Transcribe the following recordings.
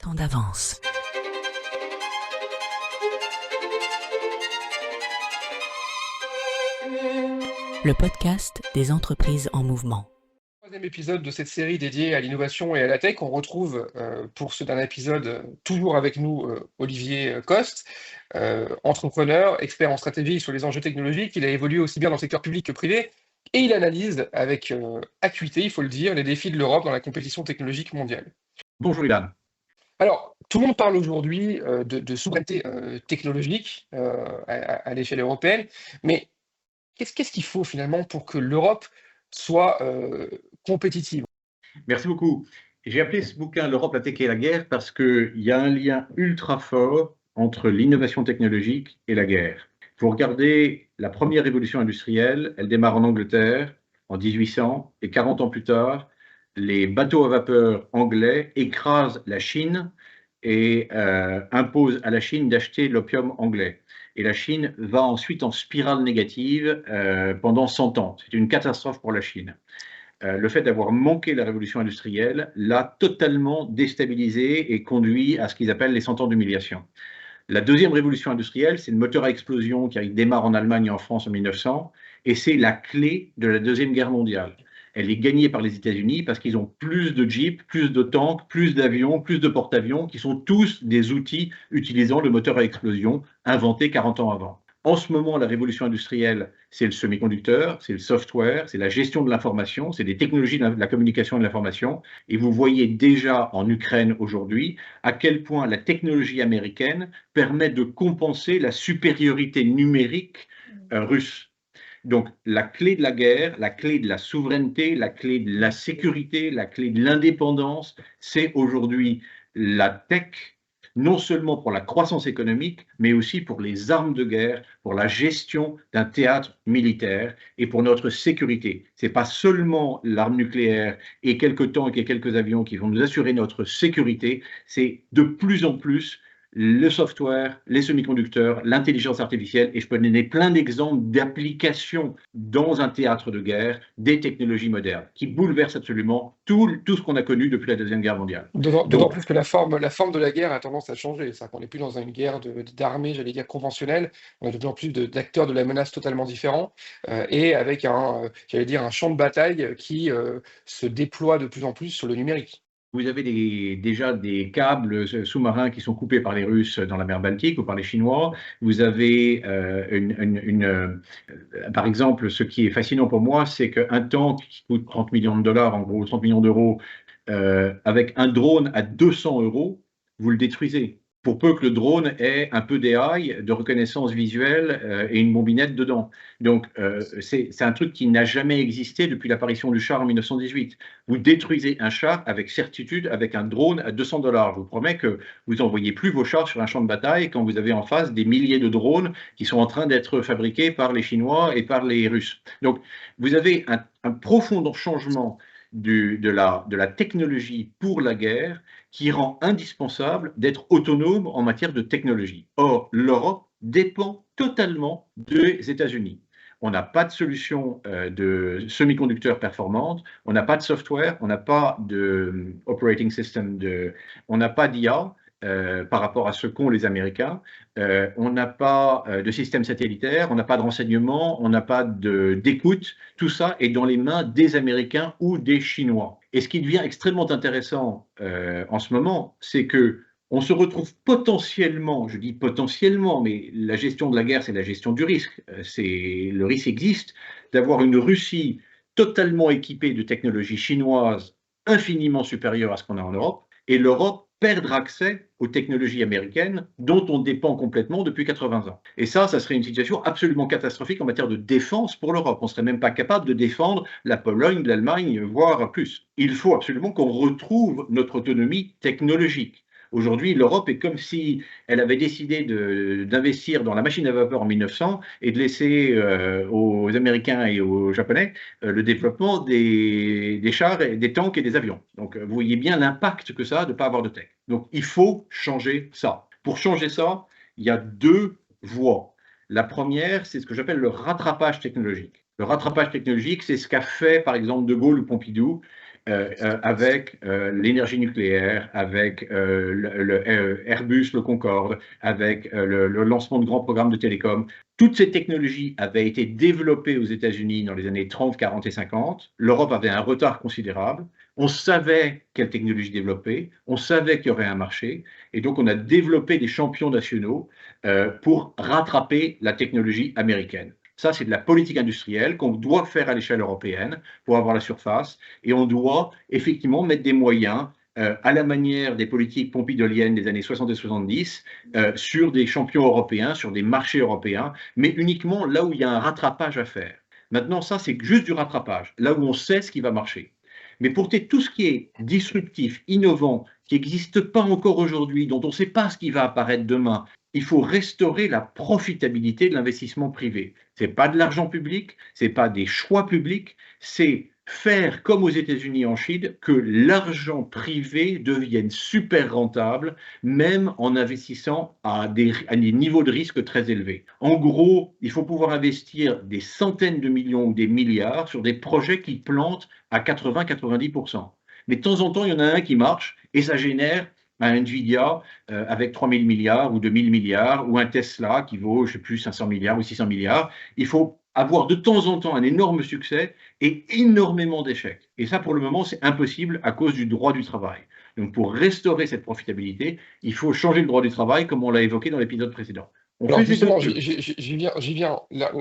temps d'avance. Le podcast des entreprises en mouvement. Troisième épisode de cette série dédiée à l'innovation et à la tech. On retrouve pour ce dernier épisode toujours avec nous Olivier Coste, entrepreneur, expert en stratégie sur les enjeux technologiques. Il a évolué aussi bien dans le secteur public que privé et il analyse avec acuité, il faut le dire, les défis de l'Europe dans la compétition technologique mondiale. Bonjour Ilan. Alors, tout le monde parle aujourd'hui de souveraineté technologique à l'échelle européenne, mais qu'est-ce qu'il faut finalement pour que l'Europe soit compétitive? Merci beaucoup. J'ai appelé ce bouquin L'Europe, la tech et la guerre parce qu'il y a un lien ultra fort entre l'innovation technologique et la guerre. Vous regardez la première révolution industrielle, elle démarre en Angleterre en 1800 et 40 ans plus tard, les bateaux à vapeur anglais écrasent la Chine et imposent à la Chine d'acheter l'opium anglais. Et la Chine va ensuite en spirale négative pendant 100 ans. C'est une catastrophe pour la Chine. Le fait d'avoir manqué la révolution industrielle l'a totalement déstabilisé et conduit à ce qu'ils appellent les 100 ans d'humiliation. La deuxième révolution industrielle, c'est le moteur à explosion qui démarre en Allemagne et en France en 1900, et c'est la clé de la Deuxième Guerre mondiale. Elle est gagnée par les États-Unis parce qu'ils ont plus de jeeps, plus de tanks, plus d'avions, plus de porte-avions, qui sont tous des outils utilisant le moteur à explosion inventé 40 ans avant. En ce moment, la révolution industrielle, c'est le semi-conducteur, c'est le software, c'est la gestion de l'information, c'est des technologies de la communication et de l'information. Et vous voyez déjà en Ukraine aujourd'hui à quel point la technologie américaine permet de compenser la supériorité numérique russe. Donc, la clé de la guerre, la clé de la souveraineté, la clé de la sécurité, la clé de l'indépendance, c'est aujourd'hui la tech, non seulement pour la croissance économique, mais aussi pour les armes de guerre, pour la gestion d'un théâtre militaire et pour notre sécurité. Ce n'est pas seulement l'arme nucléaire et quelques tanks et quelques avions qui vont nous assurer notre sécurité, c'est de plus en plus le software, les semi-conducteurs, l'intelligence artificielle, et je peux donner plein d'exemples d'applications dans un théâtre de guerre des technologies modernes qui bouleversent absolument tout ce qu'on a connu depuis la Deuxième Guerre mondiale. D'autant plus que la forme de la guerre a tendance à changer. C'est-à-dire qu'on n'est plus dans une guerre d'armée, j'allais dire, conventionnelle. On a de plus en plus d'acteurs de la menace totalement différents et avec j'allais dire, un champ de bataille qui se déploie de plus en plus sur le numérique. Vous avez déjà des câbles sous-marins qui sont coupés par les Russes dans la mer Baltique ou par les Chinois. Vous avez, par exemple, ce qui est fascinant pour moi, c'est qu'un tank qui coûte 30 millions de dollars, en gros 30 millions d'euros, avec un drone à 200 euros, vous le détruisez. Pour peu que le drone ait un peu d'AI, de reconnaissance visuelle et une bombinette dedans. Donc, c'est un truc qui n'a jamais existé depuis l'apparition du char en 1918. Vous détruisez un char avec certitude avec un drone à 200 dollars. Je vous promets que vous n'envoyez plus vos chars sur un champ de bataille quand vous avez en face des milliers de drones qui sont en train d'être fabriqués par les Chinois et par les Russes. Donc, vous avez un profond changement de la technologie pour la guerre qui rend indispensable d'être autonome en matière de technologie. Or, l'Europe dépend totalement des États-Unis. On n'a pas de solution de semi-conducteurs performante, on n'a pas de software, on n'a pas de operating system, on n'a pas d'IA par rapport à ce qu'ont les Américains, on n'a pas de système satellitaire, on n'a pas de renseignement, on n'a pas d'écoute. Tout ça est dans les mains des Américains ou des Chinois. Et ce qui devient extrêmement intéressant en ce moment, c'est que on se retrouve potentiellement, je dis potentiellement, mais la gestion de la guerre, c'est la gestion du risque. Le risque existe d'avoir une Russie totalement équipée de technologies chinoises infiniment supérieures à ce qu'on a en Europe, et l'Europe perdre accès aux technologies américaines dont on dépend complètement depuis 80 ans. Et ça serait une situation absolument catastrophique en matière de défense pour l'Europe. On ne serait même pas capable de défendre la Pologne, l'Allemagne, voire plus. Il faut absolument qu'on retrouve notre autonomie technologique. Aujourd'hui, l'Europe est comme si elle avait décidé d'investir dans la machine à vapeur en 1900 et de laisser aux Américains et aux Japonais le développement des chars, des tanks et des avions. Donc, vous voyez bien l'impact que ça a de ne pas avoir de tech. Donc, il faut changer ça. Pour changer ça, il y a deux voies. La première, c'est ce que j'appelle le rattrapage technologique. Le rattrapage technologique, c'est ce qu'a fait, par exemple, De Gaulle ou Pompidou avec l'énergie nucléaire, avec Airbus, le Concorde, avec le lancement de grands programmes de télécom. Toutes ces technologies avaient été développées aux États-Unis dans les années 30, 40 et 50. L'Europe avait un retard considérable. On savait quelle technologie développer, on savait qu'il y aurait un marché, et donc on a développé des champions nationaux pour rattraper la technologie américaine. Ça, c'est de la politique industrielle qu'on doit faire à l'échelle européenne pour avoir la surface. Et on doit effectivement mettre des moyens à la manière des politiques pompidoliennes des années 60 et 70 sur des champions européens, sur des marchés européens, mais uniquement là où il y a un rattrapage à faire. Maintenant, ça, c'est juste du rattrapage, là où on sait ce qui va marcher. Mais pour tout ce qui est disruptif, innovant, qui n'existe pas encore aujourd'hui, dont on ne sait pas ce qui va apparaître demain, il faut restaurer la profitabilité de l'investissement privé. Ce n'est pas de l'argent public, ce n'est pas des choix publics, c'est faire comme aux États-Unis et en Chine, que l'argent privé devienne super rentable, même en investissant à des niveaux de risque très élevés. En gros, il faut pouvoir investir des centaines de millions ou des milliards sur des projets qui plantent à 80-90%. Mais de temps en temps, il y en a un qui marche et ça génère un Nvidia avec 3 000 milliards ou 2 000 milliards, ou un Tesla qui vaut, je ne sais plus, 500 milliards ou 600 milliards. Il faut avoir de temps en temps un énorme succès et énormément d'échecs. Et ça, pour le moment, c'est impossible à cause du droit du travail. Donc, pour restaurer cette profitabilité, il faut changer le droit du travail, comme on l'a évoqué dans l'épisode précédent. Alors justement, j'y viens.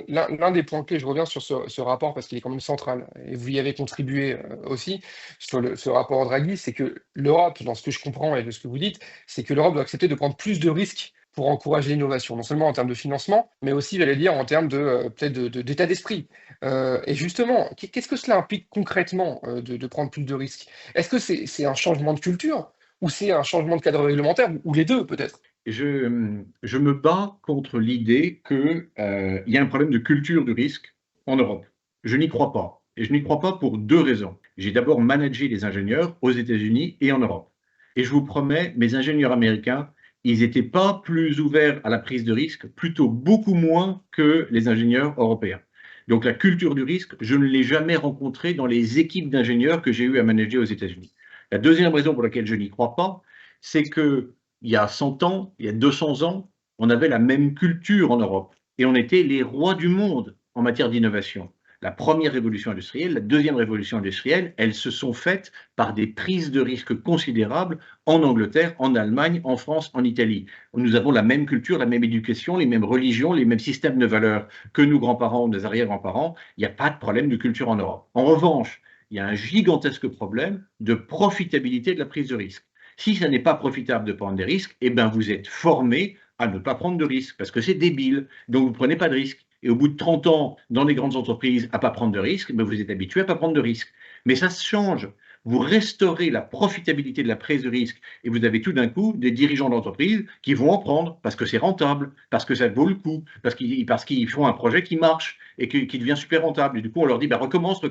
L'un des points clés, je reviens sur ce rapport parce qu'il est quand même central, et vous y avez contribué aussi, sur ce rapport Draghi, c'est que l'Europe, dans ce que je comprends et de ce que vous dites, c'est que l'Europe doit accepter de prendre plus de risques pour encourager l'innovation, non seulement en termes de financement, mais aussi, j'allais dire, en termes peut-être d'état d'esprit. Et justement, qu'est-ce que cela implique concrètement de prendre plus de risques? Est-ce que c'est un changement de culture ou c'est un changement de cadre réglementaire, ou les deux peut-être? Je me bats contre l'idée qu'il y a un problème de culture du risque en Europe. Je n'y crois pas. Et je n'y crois pas pour deux raisons. J'ai d'abord managé les ingénieurs aux États-Unis et en Europe. Et je vous promets, mes ingénieurs américains, ils n'étaient pas plus ouverts à la prise de risque, plutôt beaucoup moins que les ingénieurs européens. Donc la culture du risque, je ne l'ai jamais rencontrée dans les équipes d'ingénieurs que j'ai eu à manager aux États-Unis. La deuxième raison pour laquelle je n'y crois pas, c'est que il y a 100 ans, il y a 200 ans, on avait la même culture en Europe et on était les rois du monde en matière d'innovation. La première révolution industrielle, la deuxième révolution industrielle, elles se sont faites par des prises de risques considérables en Angleterre, en Allemagne, en France, en Italie. Nous avons la même culture, la même éducation, les mêmes religions, les mêmes systèmes de valeurs que nos grands-parents ou nos arrière-grands-parents. Il n'y a pas de problème de culture en Europe. En revanche, il y a un gigantesque problème de profitabilité de la prise de risque. Si ça n'est pas profitable de prendre des risques, eh ben vous êtes formé à ne pas prendre de risques parce que c'est débile. Donc vous ne prenez pas de risques. Et au bout de 30 ans, dans les grandes entreprises, à ne pas prendre de risques, ben vous êtes habitué à ne pas prendre de risques. Mais ça se change. Vous restaurez la profitabilité de la prise de risque et vous avez tout d'un coup des dirigeants d'entreprise qui vont en prendre parce que c'est rentable, parce que ça vaut le coup, parce qu'ils font un projet qui marche et qui devient super rentable. Et du coup, on leur dit, bah, recommence.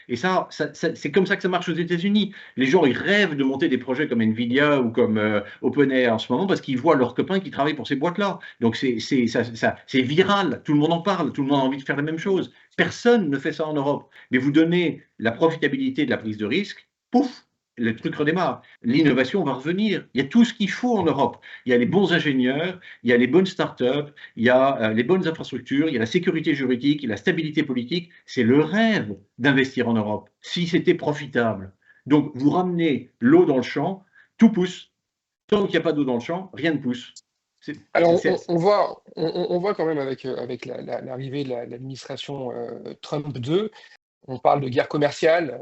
Et ça c'est comme ça que ça marche aux États-Unis. Les gens, ils rêvent de monter des projets comme Nvidia ou comme OpenAI en ce moment parce qu'ils voient leurs copains qui travaillent pour ces boîtes-là. Donc, c'est viral. Tout le monde en parle. Tout le monde a envie de faire la même chose. Personne ne fait ça en Europe. Mais vous donnez la profitabilité de la prise de risque, pouf, le truc redémarre. L'innovation va revenir. Il y a tout ce qu'il faut en Europe. Il y a les bons ingénieurs, il y a les bonnes startups, il y a les bonnes infrastructures, il y a la sécurité juridique, il y a la stabilité politique. C'est le rêve d'investir en Europe, si c'était profitable. Donc, vous ramenez l'eau dans le champ, tout pousse. Tant qu'il n'y a pas d'eau dans le champ, rien ne pousse. Alors, on voit quand même avec l'arrivée de l'administration Trump 2, on parle de guerre commerciale,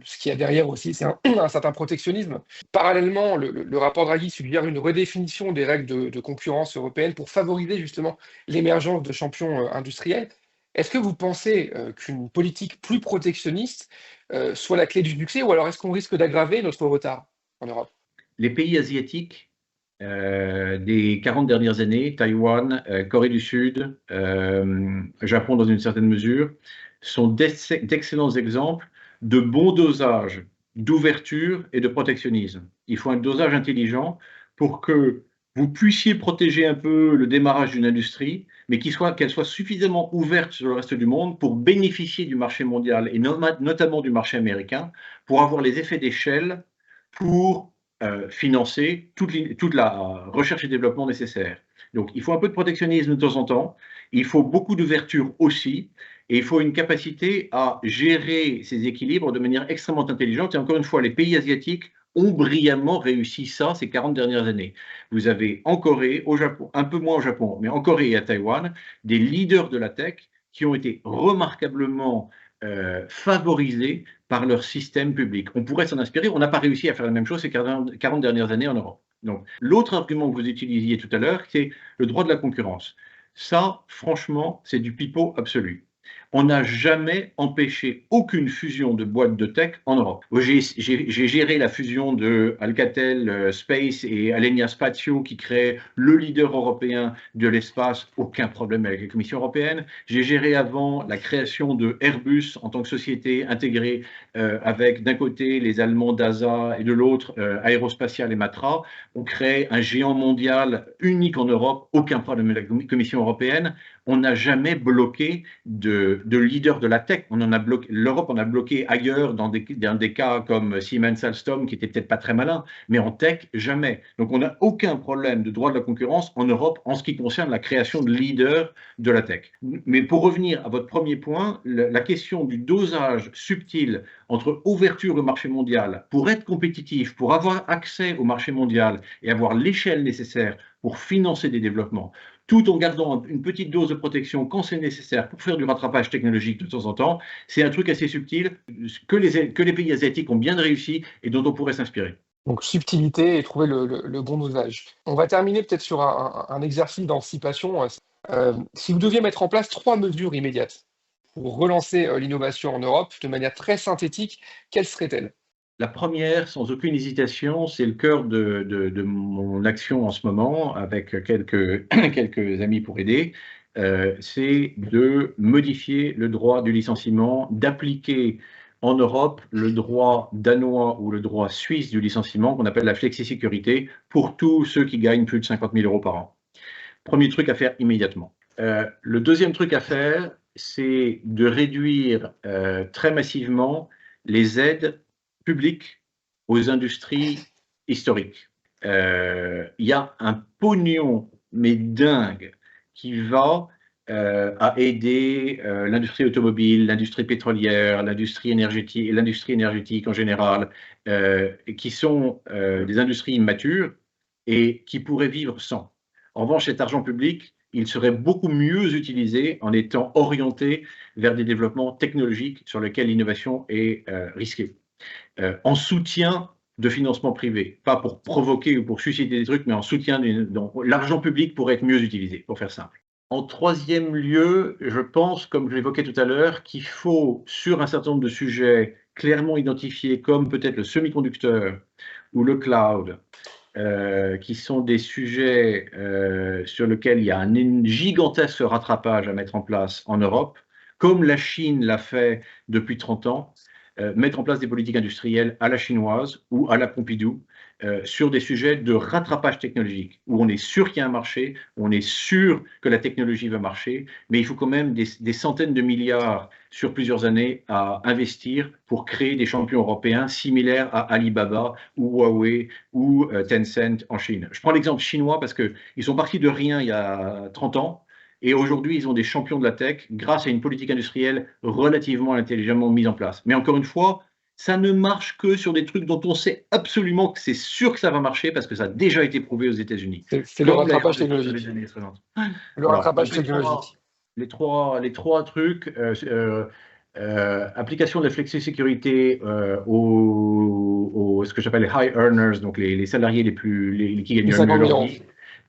ce qu'il y a derrière aussi, c'est un certain protectionnisme. Parallèlement, le rapport Draghi suggère une redéfinition des règles de concurrence européenne pour favoriser justement l'émergence de champions industriels. Est-ce que vous pensez qu'une politique plus protectionniste soit la clé du succès, ou alors est-ce qu'on risque d'aggraver notre retard en Europe? Les pays asiatiques des 40 dernières années, Taïwan, Corée du Sud, Japon dans une certaine mesure, sont d'excellents exemples de bon dosage d'ouverture et de protectionnisme. Il faut un dosage intelligent pour que vous puissiez protéger un peu le démarrage d'une industrie, mais qu'elle soit suffisamment ouverte sur le reste du monde pour bénéficier du marché mondial et notamment du marché américain, pour avoir les effets d'échelle pour financer toute la recherche et développement nécessaire. Donc il faut un peu de protectionnisme de temps en temps, il faut beaucoup d'ouverture aussi, et il faut une capacité à gérer ces équilibres de manière extrêmement intelligente. Et encore une fois, les pays asiatiques ont brillamment réussi ça ces 40 dernières années. Vous avez en Corée, au Japon, un peu moins au Japon, mais en Corée et à Taïwan, des leaders de la tech qui ont été remarquablement favorisés par leur système public. On pourrait s'en inspirer, on n'a pas réussi à faire la même chose ces 40 dernières années en Europe. Donc, l'autre argument que vous utilisiez tout à l'heure, c'est le droit de la concurrence. Ça, franchement, c'est du pipeau absolu. On n'a jamais empêché aucune fusion de boîtes de tech en Europe. J'ai géré la fusion de Alcatel Space et Alenia Spazio qui crée le leader européen de l'espace, aucun problème avec la Commission européenne. J'ai géré avant la création de Airbus en tant que société intégrée avec d'un côté les Allemands DASA et de l'autre Aérospatiale et Matra. On crée un géant mondial unique en Europe, aucun problème avec la Commission européenne. On n'a jamais bloqué de leaders de la tech. L'Europe en a bloqué ailleurs dans des cas comme Siemens Alstom qui n'était peut-être pas très malin, mais en tech, jamais. Donc on n'a aucun problème de droit de la concurrence en Europe en ce qui concerne la création de leaders de la tech. Mais pour revenir à votre premier point, la question du dosage subtil entre ouverture au marché mondial pour être compétitif, pour avoir accès au marché mondial et avoir l'échelle nécessaire pour financer des développements, tout en gardant une petite dose de protection quand c'est nécessaire pour faire du rattrapage technologique de temps en temps, c'est un truc assez subtil que les pays asiatiques ont bien réussi et dont on pourrait s'inspirer. Donc subtilité et trouver le bon dosage. On va terminer peut-être sur un exercice d'anticipation. Si vous deviez mettre en place 3 mesures immédiates pour relancer l'innovation en Europe de manière très synthétique, quelles seraient-elles? La première, sans aucune hésitation, c'est le cœur de mon action en ce moment, avec quelques amis pour aider, c'est de modifier le droit du licenciement, d'appliquer en Europe le droit danois ou le droit suisse du licenciement, qu'on appelle la flexisécurité, pour tous ceux qui gagnent plus de 50 000 euros par an. Premier truc à faire immédiatement. Le deuxième truc à faire, c'est de réduire très massivement les aides publiques aux industries historiques. Il y a un pognon, mais dingue, qui va à aider l'industrie automobile, l'industrie pétrolière, l'industrie énergétique en général, qui sont des industries immatures et qui pourraient vivre sans. En revanche, cet argent public, il serait beaucoup mieux utilisé en étant orienté vers des développements technologiques sur lesquels l'innovation est risquée. En soutien de financement privé, pas pour provoquer ou pour susciter des trucs, mais en soutien. L'argent public pourrait être mieux utilisé, pour faire simple. En troisième lieu, je pense, comme je l'évoquais tout à l'heure, qu'il faut, sur un certain nombre de sujets clairement identifiés, comme peut-être le semi-conducteur ou le cloud, qui sont des sujets sur lesquels il y a un gigantesque rattrapage à mettre en place en Europe, comme la Chine l'a fait depuis 30 ans, mettre en place des politiques industrielles à la chinoise ou à la Pompidou sur des sujets de rattrapage technologique, où on est sûr qu'il y a un marché, où on est sûr que la technologie va marcher, mais il faut quand même des centaines de milliards sur plusieurs années à investir pour créer des champions européens similaires à Alibaba ou Huawei ou Tencent en Chine. Je prends l'exemple chinois parce qu'ils sont partis de rien il y a 30 ans, et aujourd'hui, ils ont des champions de la tech grâce à une politique industrielle relativement intelligemment mise en place. Mais encore une fois, ça ne marche que sur des trucs dont on sait absolument que c'est sûr que ça va marcher parce que ça a déjà été prouvé aux États-Unis. C'est le rattrapage technologique. Le rattrapage technologique. Les trois trucs, application de la flexi-sécurité aux ce que j'appelle les high earners, donc les salariés qui gagnent le mieux leur vie.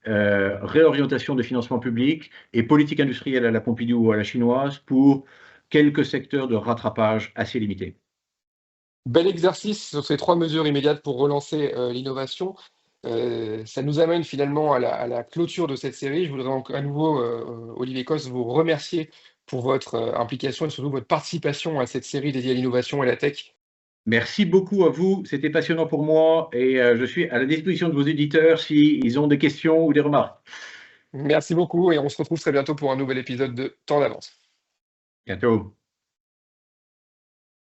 Réorientation de financement public et politique industrielle à la Pompidou ou à la chinoise pour quelques secteurs de rattrapage assez limités. Bel exercice sur ces 3 mesures immédiates pour relancer l'innovation. Ça nous amène finalement à la clôture de cette série. Je voudrais à nouveau, Olivier Coste, vous remercier pour votre implication et surtout votre participation à cette série dédiée à l'innovation et à la tech. Merci beaucoup à vous, c'était passionnant pour moi et je suis à la disposition de vos éditeurs s'ils ont des questions ou des remarques. Merci beaucoup et on se retrouve très bientôt pour un nouvel épisode de Temps d'avance. Bientôt.